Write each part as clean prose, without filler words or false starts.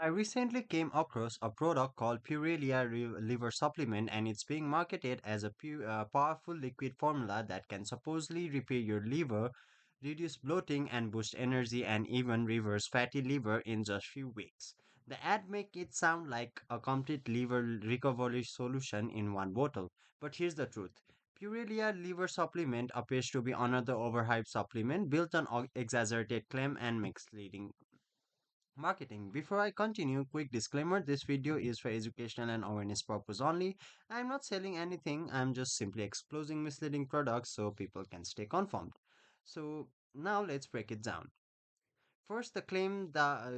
I recently came across a product called Purelia Liver Supplement, and it's being marketed as a powerful liquid formula that can supposedly repair your liver, reduce bloating, and boost energy, and even reverse fatty liver in just few weeks. The ad make it sound like a complete liver recovery solution in one bottle. But here's the truth. Purelia liver supplement appears to be another overhyped supplement built on exaggerated claim and misleading marketing. Before I continue, quick disclaimer, this video is for educational and awareness purpose only. I'm not selling anything, I'm just simply exposing misleading products so people can stay confirmed. So now let's break it down. First, the claim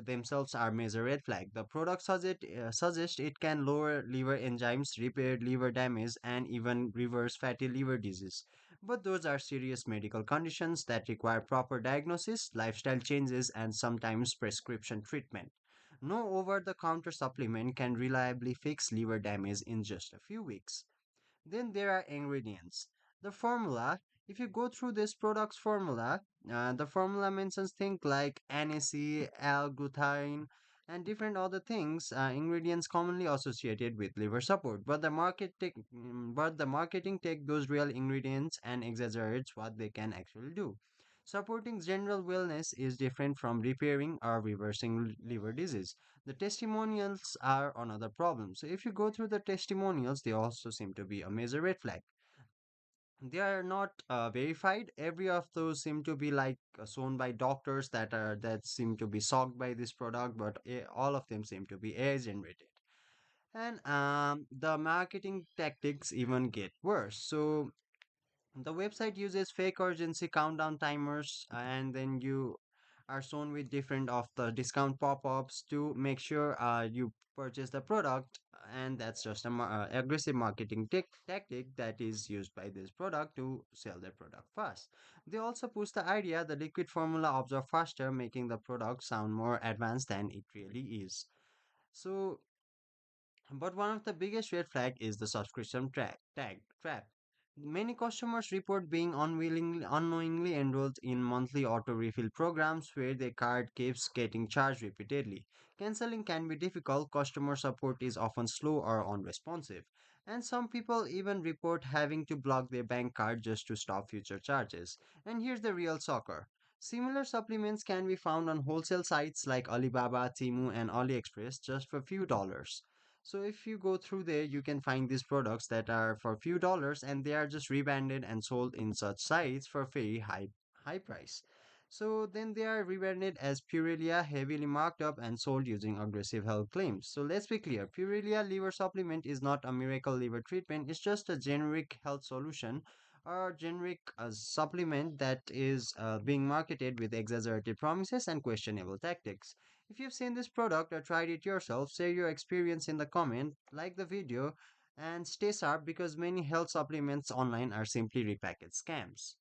themselves are major red flag. The product suggests it can lower liver enzymes, repair liver damage, and even reverse fatty liver disease. But those are serious medical conditions that require proper diagnosis, lifestyle changes, and sometimes prescription treatment. No over-the-counter supplement can reliably fix liver damage in just a few weeks. Then there are ingredients. The formula, if you go through this product's formula, the formula mentions things like NAC, L-glutathione, and different other things, ingredients commonly associated with liver support. But the marketing take those real ingredients and exaggerates what they can actually do. Supporting general wellness is different from repairing or reversing liver disease. The testimonials are another problem. So if you go through the testimonials, they also seem to be a major red flag. They are not verified. Every of those seem to be like shown by doctors that seem to be shocked by this product, but all of them seem to be AI generated. And the marketing tactics even get worse. So the website uses fake urgency countdown timers, and then you are shown with different of the discount pop-ups to make sure you purchase the product, and that's just a aggressive marketing tactic that is used by this product to sell their product fast. They also push the idea the liquid formula absorb faster, making the product sound more advanced than it really is. So but one of the biggest red flag is the subscription trap. Many customers report being unknowingly enrolled in monthly auto refill programs where their card keeps getting charged repeatedly. Canceling can be difficult, customer support is often slow or unresponsive, and some people even report having to block their bank card just to stop future charges. And here's the real sucker. Similar supplements can be found on wholesale sites like Alibaba, Temu, and AliExpress just for few dollars. So if you go through there, you can find these products that are for few dollars and they are just rebranded and sold in such sites for very high price. So then they are rebranded as Purelia, heavily marked up and sold using aggressive health claims. So let's be clear, Purelia liver supplement is not a miracle liver treatment. It's just a generic health solution or generic supplement that is being marketed with exaggerated promises and questionable tactics. If you've seen this product or tried it yourself, share your experience in the comment, like the video, and stay sharp because many health supplements online are simply repackaged scams.